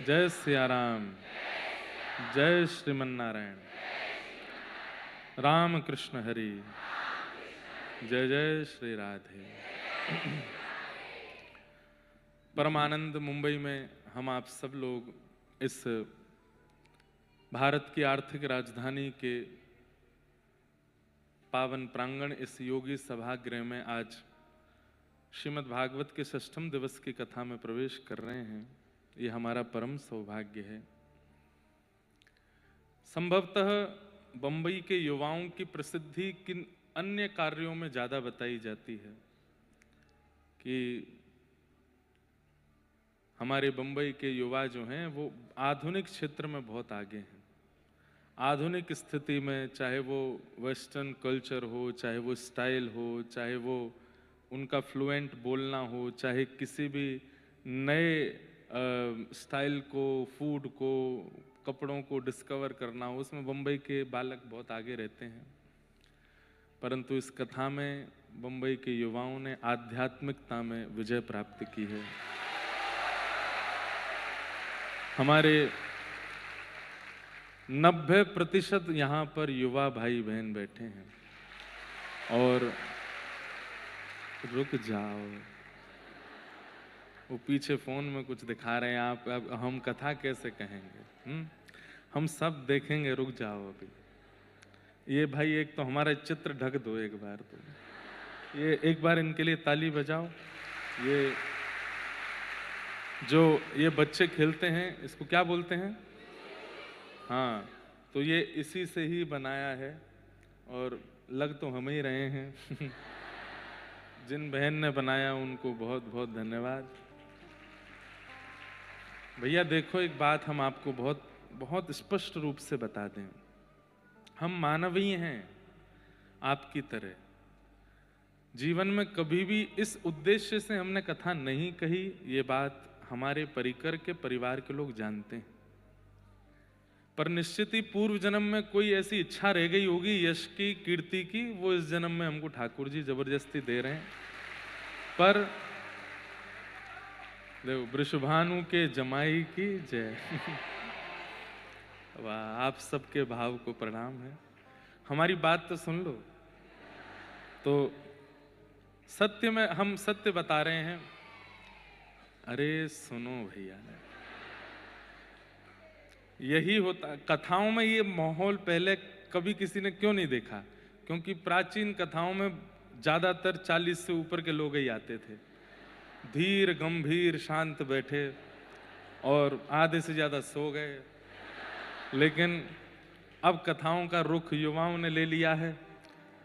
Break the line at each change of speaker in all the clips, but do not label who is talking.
जय सिया राम, जय श्रीमन नारायण, राम कृष्ण हरि, जय जय श्री राधे। परमानंद मुंबई में हम आप सब लोग इस भारत की आर्थिक राजधानी के पावन प्रांगण इस योगी सभागृह में आज श्रीमद् भागवत के 6वें दिवस की कथा में प्रवेश कर रहे हैं। ये हमारा परम सौभाग्य है। संभवतः बंबई के युवाओं की प्रसिद्धि किन अन्य कार्यों में ज्यादा बताई जाती है कि हमारे बंबई के युवा जो हैं वो आधुनिक क्षेत्र में बहुत आगे हैं। आधुनिक स्थिति में, चाहे वो वेस्टर्न कल्चर हो, चाहे वो स्टाइल हो, चाहे वो उनका फ्लुएंट बोलना हो, चाहे किसी भी नए स्टाइल को, फूड को, कपड़ों को डिस्कवर करना हो, उसमें बंबई के बालक बहुत आगे रहते हैं। परंतु इस कथा में बंबई के युवाओं ने आध्यात्मिकता में विजय प्राप्त की है। हमारे 90% यहाँ पर युवा भाई बहन बैठे हैं। और रुक जाओ, वो पीछे फोन में कुछ दिखा रहे हैं, आप अब हम कथा कैसे कहेंगे? हम सब देखेंगे, रुक जाओ अभी। ये भाई एक तो हमारा चित्र ढक दो एक बार, तो ये एक बार इनके लिए ताली बजाओ। ये जो ये बच्चे खेलते हैं, इसको क्या बोलते हैं? हाँ, तो ये इसी से ही बनाया है और लग तो हम ही रहे हैं। जिन बहन ने बनाया उनको बहुत बहुत धन्यवाद। भैया देखो, एक बात हम आपको बहुत बहुत स्पष्ट रूप से बता दें, हम मानवीय हैं आपकी तरह। जीवन में कभी भी इस उद्देश्य से हमने कथा नहीं कही, ये बात हमारे परिकर के परिवार के लोग जानते हैं। पर निश्चित ही पूर्व जन्म में कोई ऐसी इच्छा रह गई होगी यश की, कीर्ति की, वो इस जन्म में हमको ठाकुर जी जबरदस्ती दे रहे हैं। पर देखो, वृषभानु के जमाई की जय। वाह, आप सबके भाव को प्रणाम है। हमारी बात तो सुन लो। तो सत्य में हम सत्य बता रहे हैं। अरे सुनो भैया, यही होता कथाओं में। ये माहौल पहले कभी किसी ने क्यों नहीं देखा? क्योंकि प्राचीन कथाओं में ज्यादातर 40 से ऊपर के लोग ही आते थे, धीर गंभीर शांत बैठे, और आधे से ज्यादा सो गए। लेकिन अब कथाओं का रुख युवाओं ने ले लिया है,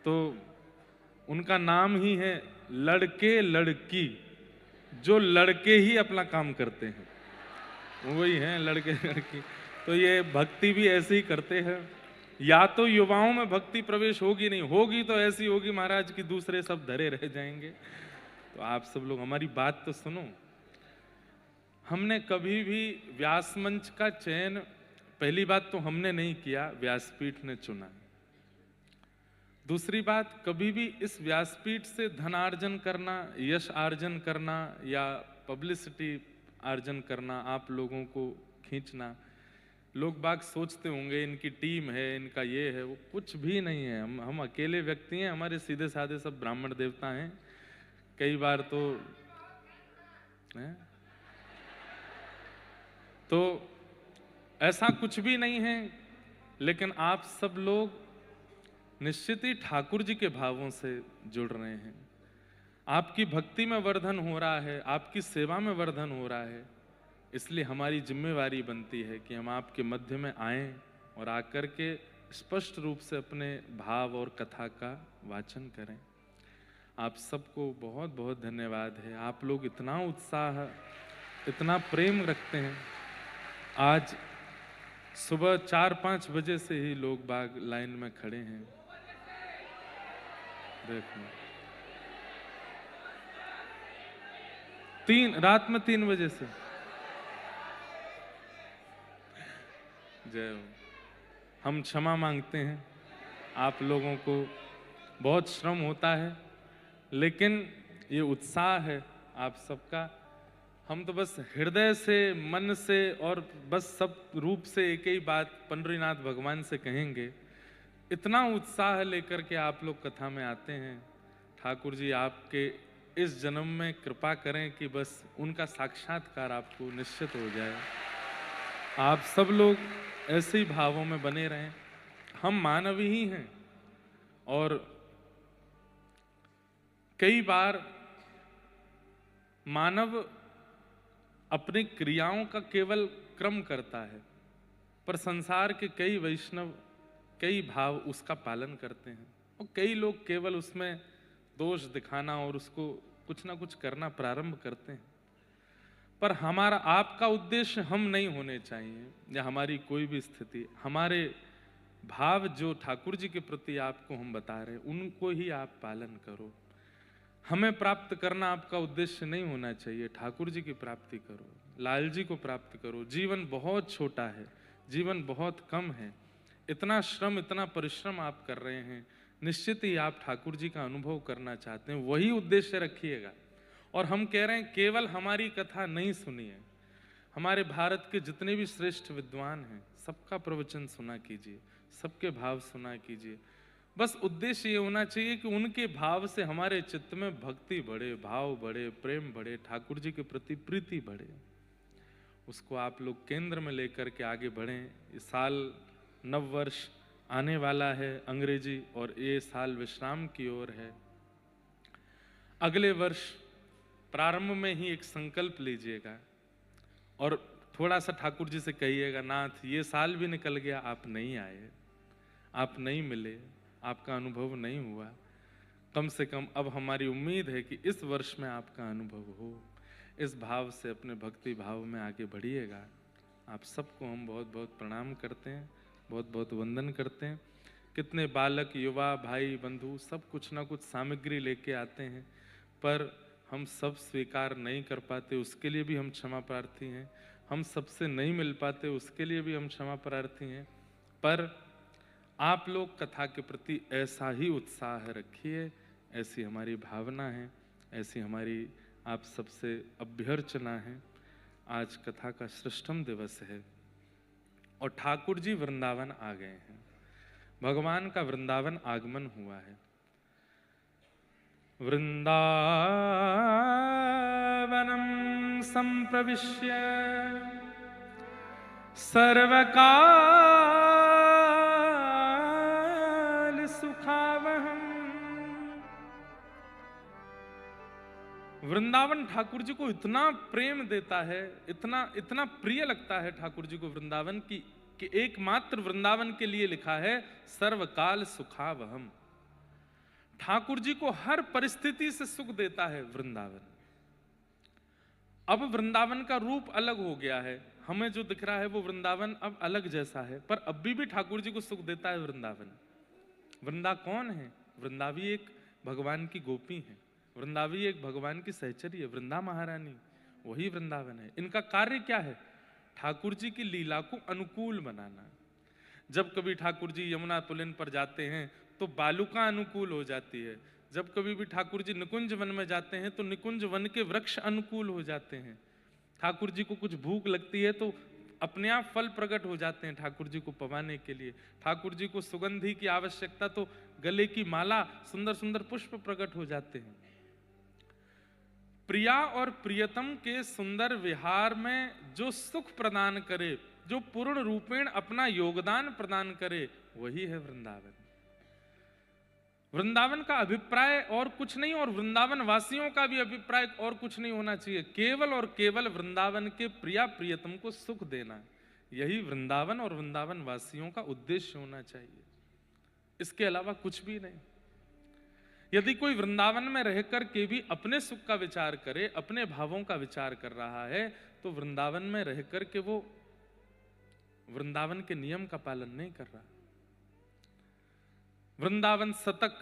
तो उनका नाम ही है लड़के लड़की। जो लड़के ही अपना काम करते हैं वही हैं लड़के लड़की। तो ये भक्ति भी ऐसे ही करते हैं। या तो युवाओं में भक्ति प्रवेश होगी, नहीं होगी तो ऐसी होगी महाराज कि दूसरे सब धरे रह जाएंगे। तो आप सब लोग हमारी बात तो सुनो। हमने कभी भी व्यास मंच का चयन, पहली बात तो हमने नहीं किया, व्यासपीठ ने चुना। दूसरी बात, कभी भी इस व्यासपीठ से धनार्जन करना, यश अर्जन करना या पब्लिसिटी अर्जन करना, आप लोगों को खींचना, लोग बाग सोचते होंगे इनकी टीम है, इनका ये है, वो कुछ भी नहीं है। हम अकेले व्यक्ति हैं। हमारे सीधे साधे सब ब्राह्मण देवता हैं। कई बार तो ऐसा कुछ भी नहीं है। लेकिन आप सब लोग निश्चित ही ठाकुर जी के भावों से जुड़ रहे हैं। आपकी भक्ति में वर्धन हो रहा है, आपकी सेवा में वर्धन हो रहा है। इसलिए हमारी जिम्मेवारी बनती है कि हम आपके मध्य में आएं और आकर के स्पष्ट रूप से अपने भाव और कथा का वाचन करें। आप सबको बहुत बहुत धन्यवाद है। आप लोग इतना उत्साह, इतना प्रेम रखते हैं। आज सुबह 4-5 बजे से ही लोग बाग लाइन में खड़े हैं। देखो, रात में 3 बजे से। जय हो। हम क्षमा मांगते हैं, आप लोगों को बहुत श्रम होता है, लेकिन ये उत्साह है आप सबका। हम तो बस हृदय से, मन से और बस सब रूप से एक ही बात पंडरीनाथ भगवान से कहेंगे। इतना उत्साह लेकर के आप लोग कथा में आते हैं, ठाकुर जी आपके इस जन्म में कृपा करें कि बस उनका साक्षात्कार आपको निश्चित हो जाए। आप सब लोग ऐसे ही भावों में बने रहें। हम मानव ही हैं और कई बार मानव अपनी क्रियाओं का केवल क्रम करता है, पर संसार के कई वैष्णव कई भाव उसका पालन करते हैं और कई लोग केवल उसमें दोष दिखाना और उसको कुछ ना कुछ करना प्रारंभ करते हैं। पर हमारा आपका उद्देश्य हम नहीं होने चाहिए, या हमारी कोई भी स्थिति, हमारे भाव जो ठाकुर जी के प्रति आपको हम बता रहे हैं उनको ही आप पालन करो। हमें प्राप्त करना आपका उद्देश्य नहीं होना चाहिए, ठाकुर जी की प्राप्ति करो, लाल जी को प्राप्त करो। जीवन बहुत छोटा है, जीवन बहुत कम है, इतना श्रम इतना परिश्रम आप कर रहे हैं, निश्चित ही आप ठाकुर जी का अनुभव करना चाहते हैं, वही उद्देश्य रखिएगा। और हम कह रहे हैं केवल हमारी कथा नहीं सुनिए, हमारे भारत के जितने भी श्रेष्ठ विद्वान हैं सबका प्रवचन सुना कीजिए, सबके भाव सुना कीजिए। बस उद्देश्य ये होना चाहिए कि उनके भाव से हमारे चित्त में भक्ति बढ़े, भाव बढ़े, प्रेम बढ़े, ठाकुर जी के प्रति प्रीति बढ़े। उसको आप लोग केंद्र में लेकर के आगे बढ़ें। इस साल नव वर्ष आने वाला है अंग्रेजी, और ये साल विश्राम की ओर है। अगले वर्ष प्रारंभ में ही एक संकल्प लीजिएगा और थोड़ा सा ठाकुर जी से कहिएगा, नाथ ये साल भी निकल गया, आप नहीं आए, आप नहीं मिले, आपका अनुभव नहीं हुआ। कम से कम अब हमारी उम्मीद है कि इस वर्ष में आपका अनुभव हो। इस भाव से अपने भक्ति भाव में आगे बढ़िएगा। आप सबको हम बहुत बहुत प्रणाम करते हैं, बहुत बहुत वंदन करते हैं। कितने बालक, युवा, भाई, बंधु सब कुछ ना कुछ सामग्री लेके आते हैं, पर हम सब स्वीकार नहीं कर पाते, उसके लिए भी हम क्षमा प्रार्थी हैं। हम सबसे नहीं मिल पाते, उसके लिए भी हम क्षमा प्रार्थी हैं। पर आप लोग कथा के प्रति ऐसा ही उत्साह रखिए, ऐसी हमारी भावना है, ऐसी हमारी आप सबसे अभ्यर्चना है। आज कथा का श्रेष्ठम दिवस है और ठाकुर जी वृंदावन आ गए हैं, भगवान का वृंदावन आगमन हुआ है। वृंदावनम संप्रविश्य सर्वकाल सुखावहम्। वृंदावन ठाकुर जी को इतना प्रेम देता है, इतना इतना प्रिय लगता है ठाकुर जी को वृंदावन की, कि एकमात्र वृंदावन के लिए लिखा है सर्वकाल सुखावहम्। ठाकुर जी को हर परिस्थिति से सुख देता है वृंदावन। अब वृंदावन का रूप अलग हो गया है, हमें जो दिख रहा है वो वृंदावन अब अलग जैसा है, पर अभी भी ठाकुर जी को सुख देता है वृंदावन। वृंदा कौन है? वृंदावी एक भगवान की गोपी है, वृंदावी एक भगवान की सहचरी है, वृंदा महारानी, वही वृंदावन है। इनका कार्य क्या है? ठाकुर जी की लीला को अनुकूल बनाना। जब कभी ठाकुर जी यमुना पुलिन पर जाते हैं तो बालुका अनुकूल हो जाती है, जब कभी भी ठाकुर जी निकुंज वन में जाते हैं तो निकुंज वन के वृक्ष अनुकूल हो जाते हैं। ठाकुर जी को कुछ भूख लगती है तो अपने आप फल प्रकट हो जाते हैं ठाकुर जी को पवाने के लिए। ठाकुर जी को सुगंधी की आवश्यकता तो गले की माला, सुंदर सुंदर पुष्प प्रकट हो जाते हैं। प्रिया और प्रियतम के सुंदर विहार में जो सुख प्रदान करे, जो पूर्ण रूपेण अपना योगदान प्रदान करे, वही है वृंदावन। वृंदावन का अभिप्राय और कुछ नहीं, और वृंदावन वासियों का भी अभिप्राय और कुछ नहीं होना चाहिए, केवल और केवल वृंदावन के प्रिया प्रियतम को सुख देना, यही वृंदावन और वृंदावन वासियों का उद्देश्य होना चाहिए, इसके अलावा कुछ भी नहीं। यदि कोई वृंदावन में रहकर के भी अपने सुख का विचार करे, अपने भावों का विचार कर रहा है, तो वृंदावन में रहकर के वो वृंदावन के नियम का पालन नहीं कर रहा। वृंदावन शतक,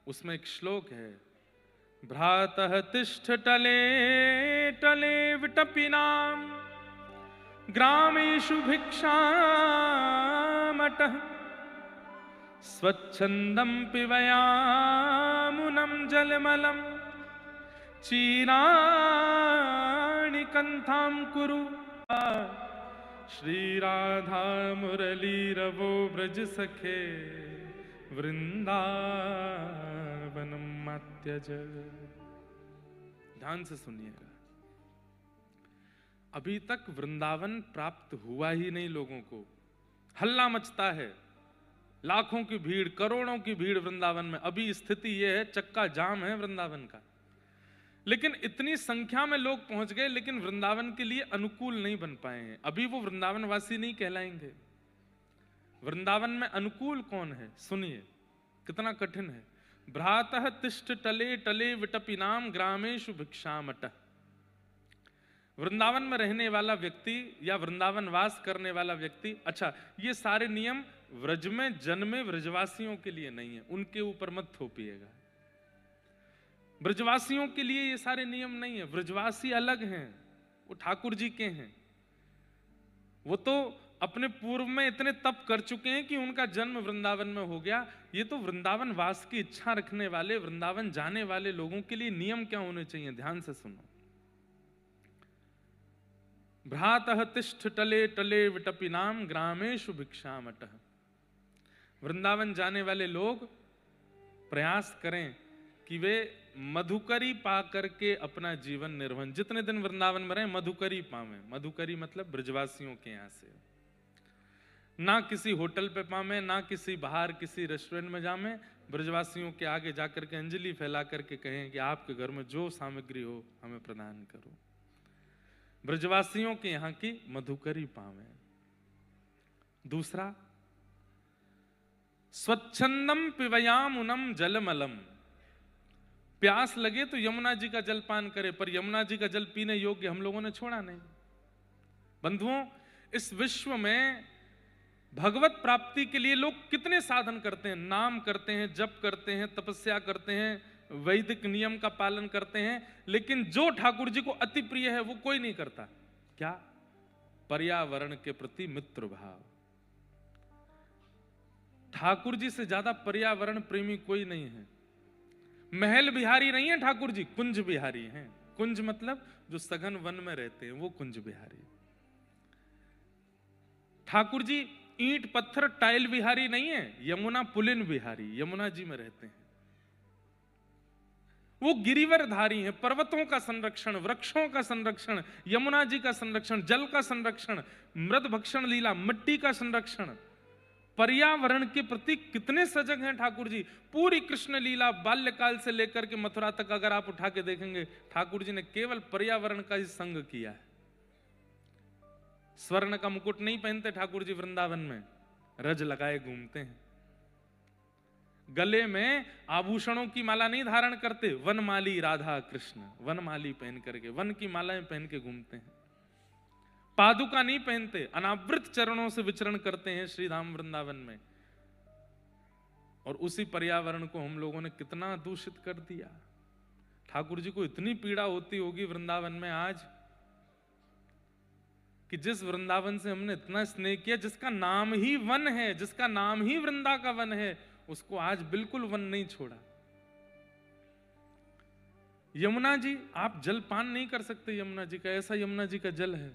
उसमें एक श्लोक है, भ्रातः तिष्ठ टले टले विटपिनाम ग्रामेषु भिक्षामटः स्वच्छंदं पिबयामुनं जलमलं चीराणि कंथाम कुरु श्री राधा मुरली रवो ब्रज सखे वृंदावनम मात्यज। ध्यान से सुनिएगा, अभी तक वृंदावन प्राप्त हुआ ही नहीं लोगों को। हल्ला मचता है, लाखों की भीड़, करोड़ों की भीड़ वृंदावन में। अभी स्थिति यह है, चक्का जाम है वृंदावन का। लेकिन इतनी संख्या में लोग पहुंच गए, लेकिन वृंदावन के लिए अनुकूल नहीं बन पाए हैं। अभी वो वृंदावन वासी नहीं कहलाएंगे। वृंदावन में अनुकूल कौन है? सुनिए कितना कठिन है। भ्रातः तिष्ठ टले टले विटपिनाम ग्रामेषु भिक्षामटः। वृंदावन में रहने वाला व्यक्ति या वृंदावन वास करने वाला व्यक्ति, अच्छा ये सारे नियम व्रज में जन्मे व्रजवासियों के लिए नहीं है, उनके ऊपर मत थोपिएगा। ब्रजवासियों के लिए ये सारे नियम नहीं है। ब्रजवासी अलग हैं, वो ठाकुर जी के हैं। वो तो अपने पूर्व में इतने तप कर चुके हैं कि उनका जन्म वृंदावन में हो गया। ये तो वृंदावन वास की इच्छा रखने वाले, वृंदावन जाने वाले लोगों के लिए नियम क्या होने चाहिए? ध्यान से सुनो। भ्रातः तिष्ठ टले टले विटपिनाम ग्रामेषु भिक्षामटः। वृंदावन जाने वाले लोग प्रयास करें कि वे मधुकरी पा करके अपना जीवन निर्वहन, जितने दिन वृंदावन में रहे मधुकरी पावें। मधुकरी मतलब ब्रजवासियों के यहां से, ना किसी होटल पे पावें, ना किसी बाहर किसी रेस्टोरेंट में जावें। ब्रजवासियों के आगे जाकर के अंजलि फैला करके कहें कि आपके घर में जो सामग्री हो हमें प्रदान करो। ब्रजवासियों के यहां की मधुकरी पावें। दूसरा, स्वच्छंदम पिबयामुनम जलमलम। प्यास लगे तो यमुना जी का जल पान करे, पर यमुना जी का जल पीने योग्य हम लोगों ने छोड़ा नहीं। बंधुओं, इस विश्व में भगवत प्राप्ति के लिए लोग कितने साधन करते हैं, नाम करते हैं, जप करते हैं, तपस्या करते हैं, वैदिक नियम का पालन करते हैं, लेकिन जो ठाकुर जी को अति प्रिय है वो कोई नहीं करता। क्या? पर्यावरण के प्रति मित्र भाव। ठाकुर जी से ज्यादा पर्यावरण प्रेमी कोई नहीं है। महल बिहारी नहीं है ठाकुर जी, कुंज बिहारी हैं। कुंज मतलब जो सघन वन में रहते हैं वो कुंज बिहारी। ठाकुर जी ईंट पत्थर टाइल बिहारी नहीं है, यमुना पुलिन बिहारी, यमुना जी में रहते हैं। वो गिरिवरधारी हैं। पर्वतों का संरक्षण, वृक्षों का संरक्षण, यमुना जी का संरक्षण, जल का संरक्षण, मृद भक्षण लीला, मिट्टी का संरक्षण, पर्यावरण के प्रति कितने सजग हैं ठाकुर जी। पूरी कृष्ण लीला बाल्यकाल से लेकर के मथुरा तक अगर आप उठा के देखेंगे, ठाकुर जी ने केवल पर्यावरण का ही संग किया है। स्वर्ण का मुकुट नहीं पहनते ठाकुर जी वृंदावन में, रज लगाए घूमते हैं। गले में आभूषणों की माला नहीं धारण करते, वनमाली राधा कृष्ण, वनमाली पहन करके, वन की मालाएं पहन के घूमते हैं। पादुका नहीं पहनते, अनावृत चरणों से विचरण करते हैं श्री धाम वृंदावन में। और उसी पर्यावरण को हम लोगों ने कितना दूषित कर दिया। ठाकुर जी को इतनी पीड़ा होती होगी वृंदावन में आज, कि जिस वृंदावन से हमने इतना स्नेह किया, जिसका नाम ही वन है, जिसका नाम ही वृंदा का वन है, उसको आज बिल्कुल वन नहीं छोड़ा। यमुना जी, आप जल पान नहीं कर सकते यमुना जी का, ऐसा यमुना जी का जल है।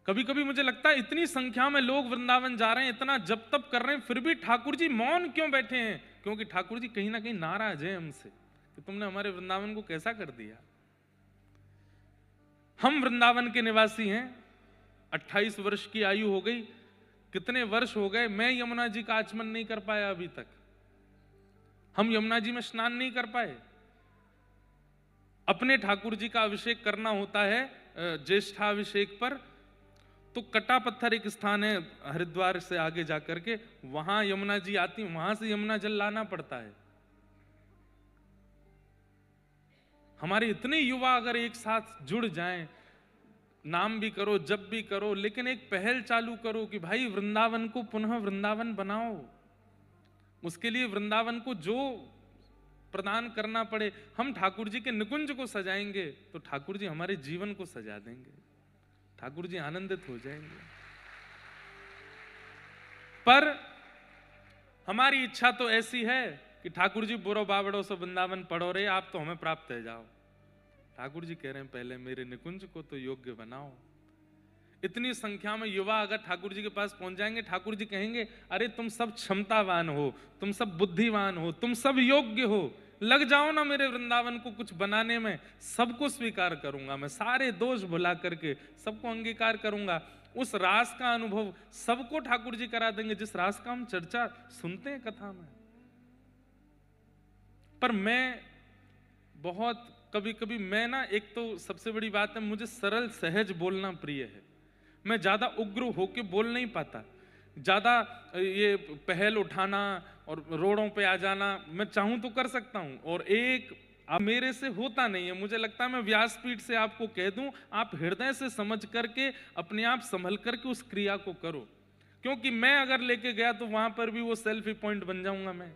कभी कभी मुझे लगता है इतनी संख्या में लोग वृंदावन जा रहे हैं, इतना जप तप कर रहे हैं, फिर भी ठाकुर जी मौन क्यों बैठे हैं? क्योंकि ठाकुर जी कहीं ना कहीं नाराज है हमसे कि तुमने हमारे वृंदावन को कैसा कर दिया। हम वृंदावन के निवासी हैं, 28 वर्ष की आयु हो गई, कितने वर्ष हो गए मैं यमुना जी का आचमन नहीं कर पाया अभी तक। हम यमुना जी में स्नान नहीं कर पाए। अपने ठाकुर जी का अभिषेक करना होता है ज्येष्ठाभिषेक पर, तो कटा पत्थर एक स्थान है हरिद्वार से आगे जाकर के, वहां यमुना जी आती, वहां से यमुना जल लाना पड़ता है। हमारे इतने युवा अगर एक साथ जुड़ जाएं, नाम भी करो, जप भी करो, लेकिन एक पहल चालू करो कि भाई वृंदावन को पुनः वृंदावन बनाओ। उसके लिए वृंदावन को जो प्रदान करना पड़े, हम ठाकुर जी के निकुंज को सजाएंगे तो ठाकुर जी हमारे जीवन को सजा देंगे, ठाकुर जी आनंदित हो जाएंगे। पर हमारी इच्छा तो ऐसी है कि ठाकुर जी बुरो बावड़ों से वृंदावन पढ़ो रे, आप तो हमें प्राप्त है जाओ। ठाकुर जी कह रहे हैं पहले मेरे निकुंज को तो योग्य बनाओ। इतनी संख्या में युवा अगर ठाकुर जी के पास पहुंच जाएंगे, ठाकुर जी कहेंगे अरे तुम सब क्षमतावान हो, तुम सब बुद्धिवान हो, तुम सब योग्य हो, लग जाओ ना मेरे वृंदावन को कुछ बनाने में, सबको स्वीकार करूंगा मैं, सारे दोष भुला करके सबको अंगीकार करूंगा। उस रास का अनुभव सबको ठाकुर जी करा देंगे, जिस रास का हम चर्चा सुनते हैं कथा में। पर मैं बहुत कभी कभी मैं ना, एक तो सबसे बड़ी बात है मुझे सरल सहज बोलना प्रिय है, मैं ज्यादा उग्र होके बोल नहीं पाता, ज्यादा ये पहल उठाना और रोड़ों पे आ जाना मैं चाहूं तो कर सकता हूं, और एक अब मेरे से होता नहीं है। मुझे लगता है मैं व्यासपीठ से आपको कह दूं, आप हृदय से समझ करके अपने आप संभल करके उस क्रिया को करो, क्योंकि मैं अगर लेके गया तो वहां पर भी वो सेल्फी पॉइंट बन जाऊंगा, मैं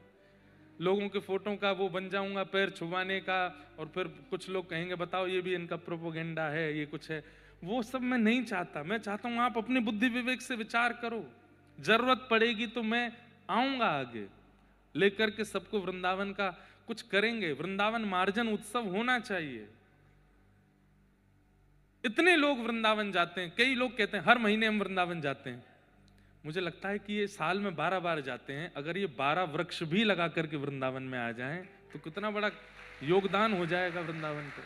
लोगों के फोटो का वो बन जाऊंगा, पैर छुपाने का, और फिर कुछ लोग कहेंगे बताओ ये भी इनका प्रोपोगेंडा है, ये कुछ है, वो सब मैं नहीं चाहता। मैं चाहता हूं आप अपनी बुद्धि विवेक से विचार करो, जरूरत पड़ेगी तो मैं आऊंगा आगे लेकर के सबको वृंदावन का कुछ करेंगे। वृंदावन मार्जन उत्सव होना चाहिए। इतने लोग वृंदावन जाते हैं, कई लोग कहते हैं हर महीने हम वृंदावन जाते हैं, मुझे लगता है कि ये साल में 12 बार जाते हैं, अगर ये 12 वृक्ष भी लगा करके वृंदावन में आ जाएं तो कितना बड़ा योगदान हो जाएगा वृंदावन को।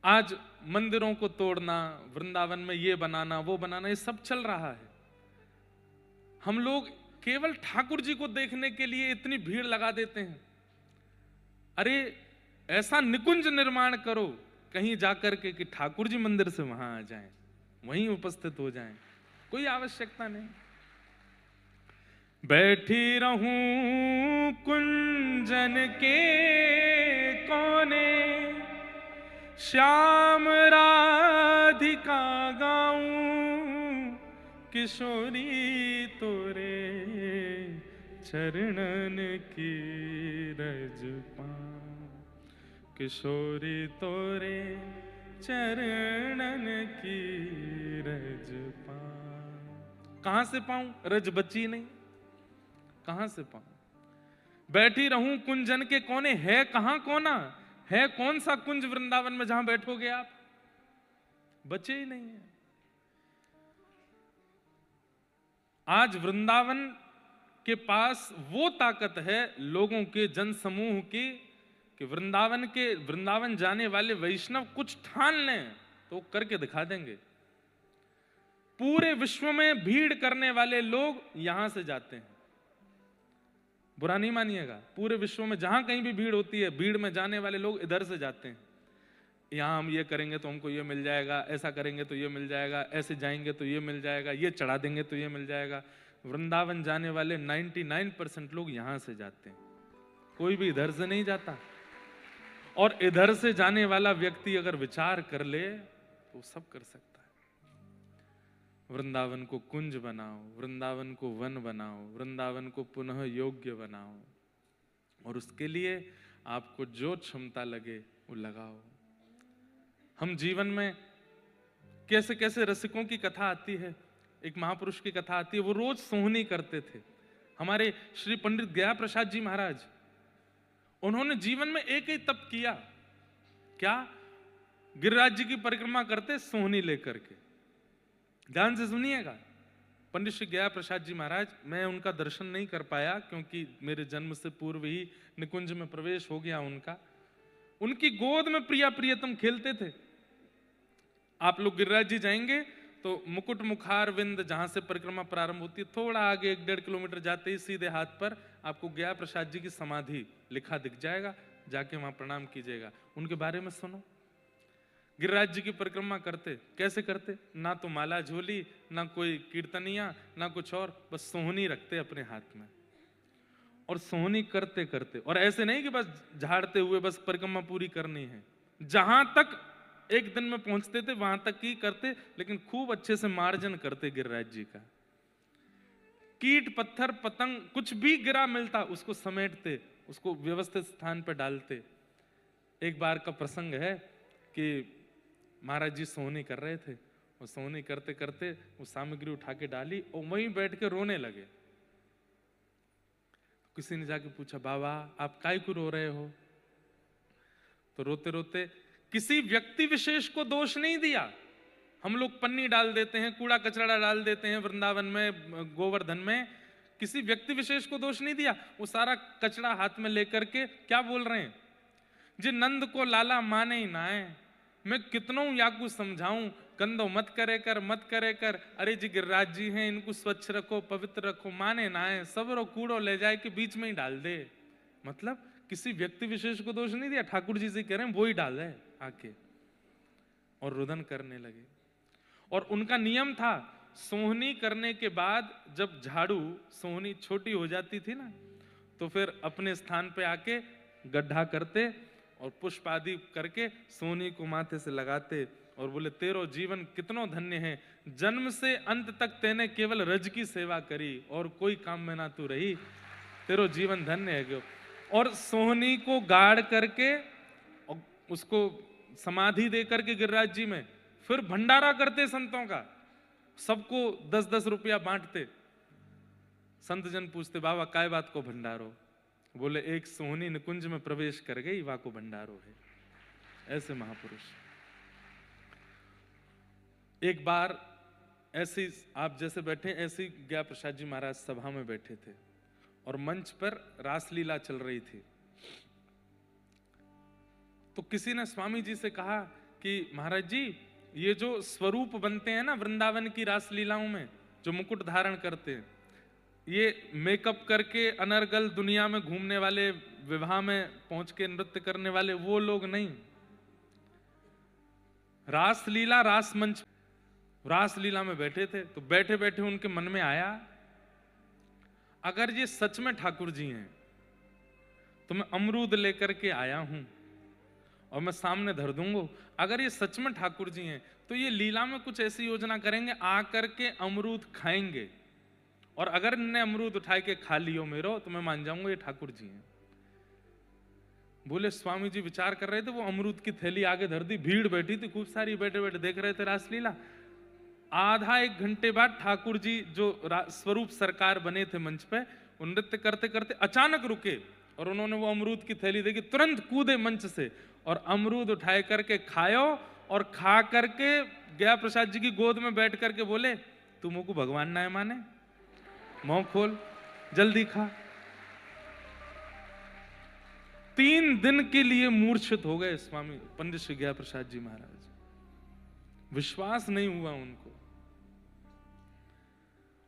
आज मंदिरों को तोड़ना, वृंदावन में ये बनाना वो बनाना, ये सब चल रहा है। हम लोग केवल ठाकुर जी को देखने के लिए इतनी भीड़ लगा देते हैं। अरे ऐसा निकुंज निर्माण करो कहीं जाकर के कि ठाकुर जी मंदिर से वहां आ जाएं, वहीं उपस्थित हो जाएं, कोई आवश्यकता नहीं। बैठी रहूं कुंजन के कोने, श्याम राधिका गाऊं, किशोरी तोरे चरणन की रज पाऊं, किशोरी तोरे चरणन की रज पाऊं। कहां से पाऊं? रज बची नहीं, कहां से पाऊं? बैठी रहूं कुंजन के कोने, है कहां कोना, है कौन सा कुंज वृंदावन में जहां बैठोगे आप? बचे ही नहीं है। आज वृंदावन के पास वो ताकत है लोगों के जनसमूह की कि वृंदावन जाने वाले वैष्णव कुछ ठान लें तो करके दिखा देंगे। पूरे विश्व में भीड़ करने वाले लोग यहां से जाते हैं, बुरा नहीं मानिएगा, पूरे विश्व में जहां कहीं भी भीड़ होती है, भीड़ में जाने वाले लोग इधर से जाते हैं। यहां हम ये करेंगे तो हमको ये मिल जाएगा, ऐसा करेंगे तो ये मिल जाएगा, ऐसे जाएंगे तो ये मिल जाएगा, ये चढ़ा देंगे तो ये मिल जाएगा। वृंदावन जाने वाले 99% लोग यहां से जाते हैं, कोई भी इधर से नहीं जाता। और इधर से जाने वाला व्यक्ति अगर विचार कर ले तो सब कर सकता है। वृंदावन को कुंज बनाओ, वृंदावन को वन बनाओ, वृंदावन को पुनः योग्य बनाओ, और उसके लिए आपको जो क्षमता लगे वो लगाओ। हम जीवन में कैसे कैसे रसिकों की कथा आती है। एक महापुरुष की कथा आती है, वो रोज सोहनी करते थे। हमारे श्री पंडित गया प्रसाद जी महाराज, उन्होंने जीवन में एक ही तप किया, क्या? गिरिराज जी की परिक्रमा करते सोहनी लेकर के। ध्यान से सुनिएगा, पंडित श्री गया प्रसाद जी महाराज, मैं उनका दर्शन नहीं कर पाया क्योंकि मेरे जन्म से पूर्व ही निकुंज में प्रवेश हो गया उनका। उनकी गोद में प्रिया प्रियतम खेलते थे। आप लोग गिरिराज जी जाएंगे तो मुकुट मुखार विंद जहां से परिक्रमा प्रारंभ होती है, थोड़ा आगे 1-1.5 किलोमीटर जाते ही सीधे हाथ पर आपको गया प्रसाद जी की समाधि लिखा दिख जाएगा, जाके वहां प्रणाम कीजिएगा। उनके बारे में सुनो। गिरिराज जी की परिक्रमा करते, कैसे करते? ना तो माला झोली, ना कोई कीर्तनिया, ना कुछ और, बस सोहनी रखते अपने हाथ में और सोहनी करते करते, और ऐसे नहीं कि बस झाड़ते हुए बस परिक्रमा पूरी करनी है, जहां तक एक दिन में पहुंचते थे वहां तक ही करते, लेकिन खूब अच्छे से मार्जन करते गिरिराज जी का। कीट पत्थर पतंग कुछ भी गिरा मिलता उसको समेटते, उसको व्यवस्थित स्थान पर डालते। एक बार का प्रसंग है कि महाराज जी सोहनी कर रहे थे, और सोहनी करते करते वो सामग्री उठा के डाली और वहीं बैठ के रोने लगे। किसी ने जाके पूछा, बाबा आप काहे को रो रहे हो? तो रोते रोते, किसी व्यक्ति विशेष को दोष नहीं दिया। हम लोग पन्नी डाल देते हैं, कूड़ा कचरा डाल देते हैं वृंदावन में, गोवर्धन में, किसी व्यक्ति विशेष को दोष नहीं दिया। वो सारा कचरा हाथ में लेकर के क्या बोल रहे हैं, जे नंद को लाला माने ही ना है, मैं कितनों याकू समझाऊं, गंदो मत करे कर, मत करे कर, अरे जी गिरिराज जी हैं, इनको स्वच्छ रखो, पवित्र रखो, माने ना है, सबरो कूड़ो ले जाए के बीच में ही डाल दे। मतलब किसी व्यक्ति विशेष को दोष नहीं दिया, ठाकुर जी से कह रहे हैं वो ही डाल दे आके, और रुदन करने लगे। और उनका नियम था, सोहनी करने के बाद जब झाड़ू सोहनी छोटी हो जाती थी ना, तो फिर अपने स्थान पे आके गड्ढा करते और पुष्प आदि करके सोहनी को माथे से लगाते और बोले, तेरो जीवन कितनो धन्य है, जन्म से अंत तक तेने केवल रज की सेवा करी और कोई काम में ना तू रही, तेरो जीवन धन्य है क्यों। और सोहनी को गाड़ करके उसको समाधि दे करके गिरिराज जी में फिर भंडारा करते संतों का, सबको 10-10 रुपया बांटते। संत जन पूछते, बाबा काय बात को भंडारो? बोले, एक सोहनी निकुंज में प्रवेश कर गई, वा को भंडारो है। ऐसे महापुरुष। एक बार ऐसी आप जैसे बैठे, ऐसी गया प्रसाद जी महाराज सभा में बैठे थे और मंच पर रासलीला चल रही थी। तो किसी ने स्वामी जी से कहा कि महाराज जी, ये जो स्वरूप बनते हैं ना वृंदावन की रासलीलाओं में, जो मुकुट धारण करते हैं, ये मेकअप करके अनर्गल दुनिया में घूमने वाले, विवाह में पहुंच के नृत्य करने वाले वो लोग नहीं। रासलीला, रास मंच, रासलीला में बैठे थे, तो बैठे बैठे उनके मन में आया, अगर ये सच में ठाकुर जी हैं तो मैं अमरूद लेकर के आया हूं और मैं सामने धर दूंगा। अगर ये सच में ठाकुर जी हैं तो ये लीला में कुछ ऐसी योजना करेंगे, आकर के अमरूद खाएंगे, और अगर इन्हें अमरूद उठाए के खा लियो मेरो, तो मैं मान जाऊंगा ये ठाकुर जी हैं। बोले, स्वामी जी विचार कर रहे थे, वो अमरूद की थैली आगे धर दी, भीड़ बैठी थी खूब सारी, बैठे बैठे देख रहे थे रासलीला। आधा एक घंटे बाद ठाकुर जी जो स्वरूप सरकार बने थे मंच पे, नृत्य करते करते अचानक रुके और उन्होंने वो अमरूद की थैली देखी, तुरंत कूदे मंच से और अमरूद उठाए करके खायो, और खा करके गया प्रसाद जी की गोद में बैठ करके बोले, तू मुझको भगवान ना है माने, मुंह खोल, जल्दी खा। 3 दिन के लिए मूर्छित हो गए स्वामी पंडित श्री गया प्रसाद जी महाराज, विश्वास नहीं हुआ उनको।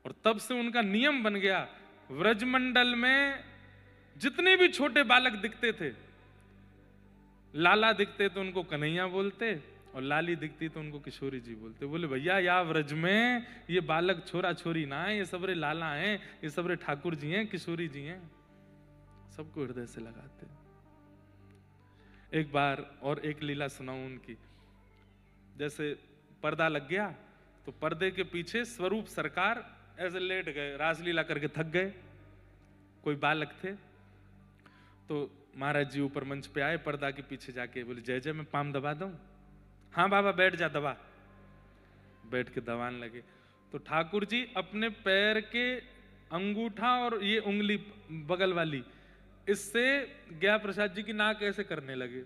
और तब से उनका नियम बन गया, व्रजमंडल में जितने भी छोटे बालक दिखते थे, लाला दिखते तो उनको कन्हैया बोलते, और लाली दिखती तो उनको किशोरी जी बोलते। बोले, भैया या व्रज में ये बालक छोरा छोरी ना है, ये सबरे लाला हैं, ये सबरे ठाकुर जी हैं, किशोरी जी हैं, सबको हृदय से लगाते। एक बार और एक लीला सुनाऊं उनकी। जैसे पर्दा लग गया तो पर्दे के पीछे स्वरूप सरकार ऐसे लेट गए, रासलीला करके थक गए, कोई बालक थे, तो महाराज जी ऊपर मंच पे आए, पर्दा के पीछे जाके बोले, जय जय मैं पाम दबा दूं? हाँ बाबा बैठ जा, दबा। बैठ के दबाने लगे तो ठाकुर जी अपने पैर के अंगूठा और ये उंगली बगल वाली, इससे गया प्रसाद जी की नाक ऐसे करने लगे,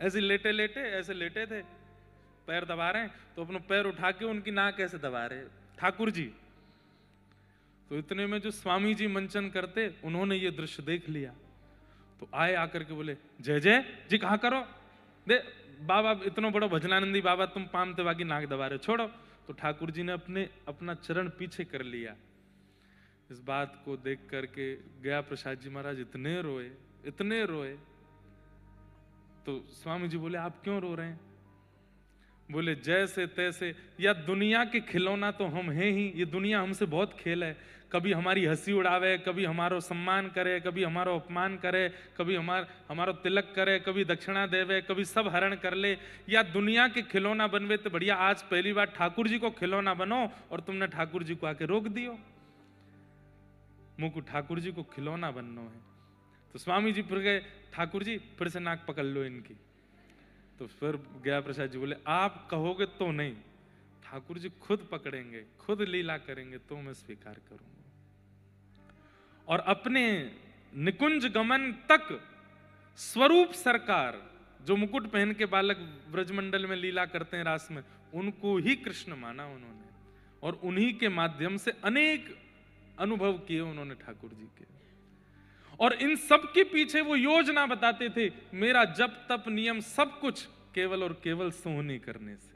ऐसे लेटे लेटे, ऐसे लेटे थे, पैर दबा रहे हैं, तो अपना पैर उठा के उनकी नाक ऐसे दबा रहे ठाकुर जी। तो इतने में जो स्वामी जी मंचन करते, उन्होंने ये दृश्य देख लिया, तो आए आकर के बोले, जय जय जी कहाँ करो, दे बाबा इतना बड़ा भजनानंदी बाबा, तुम पाम तेवा की नाक दबा रहे, छोड़ो। तो ठाकुर जी ने अपना चरण पीछे कर लिया। इस बात को देख करके गया प्रसाद जी महाराज इतने रोए, इतने रोए। तो स्वामी जी बोले, आप क्यों रो रहे हैं? बोले, जैसे तैसे, या दुनिया के खिलौना तो हम हैं ही, ये दुनिया हमसे बहुत खेल है, कभी हमारी हंसी उड़ावे, कभी हमारो सम्मान करे, कभी हमारो अपमान करे, कभी हमारो तिलक करे, कभी दक्षिणा देवे, कभी सब हरण कर ले, या दुनिया के खिलौना बनवे तो बढ़िया, आज पहली बार ठाकुर जी को खिलौना बनो और तुमने ठाकुर जी को आके रोक दियो, मुझको ठाकुर जी को खिलौना बनना है। तो स्वामी जी फिर गए, ठाकुर जी फिर से नाक पकड़ लो इनकी। तो फिर गया प्रसाद जी बोले, आप कहोगे तो नहीं, ठाकुर जी खुद पकड़ेंगे, खुद लीला करेंगे तो मैं स्वीकार करूंगा। और अपने निकुंज गमन तक स्वरूप सरकार, जो मुकुट पहन के बालक ब्रजमंडल में लीला करते हैं रास में, उनको ही कृष्ण माना उन्होंने, और उन्हीं के माध्यम से अनेक अनुभव किए उन्होंने ठाकुर जी के। और इन सब के पीछे वो योजना बताते थे, मेरा जप तप नियम सब कुछ केवल और केवल सोहनी करने से।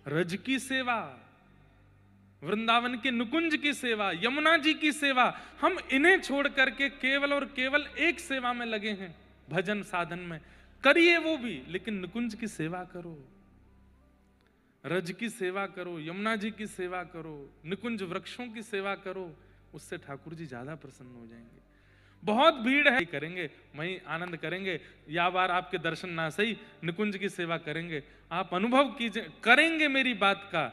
रज की सेवा, वृंदावन के नुकुंज की सेवा, यमुना जी की सेवा, हम इन्हें छोड़ करके केवल और केवल एक सेवा में लगे हैं, भजन साधन में। करिए वो भी, लेकिन नुकुंज की सेवा करो, रज की सेवा करो, यमुना जी की सेवा करो, निकुंज वृक्षों की सेवा करो, उससे ठाकुर जी ज्यादा प्रसन्न हो जाएंगे। बहुत भीड़ है, करेंगे वहीं आनंद करेंगे, या बार आपके दर्शन ना सही, निकुंज की सेवा करेंगे, आप अनुभव कीजिए, करेंगे मेरी बात का।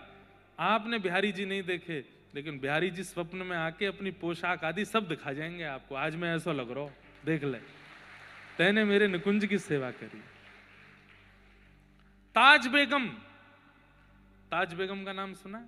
आपने बिहारी जी नहीं देखे, लेकिन बिहारी जी स्वप्न में आके अपनी पोशाक आदि सब दिखा जाएंगे आपको, आज मैं ऐसा लग रहा हूं, देख ले, तैने मेरे निकुंज की सेवा करी। ताज बेगम, ताज बेगम का नाम सुना?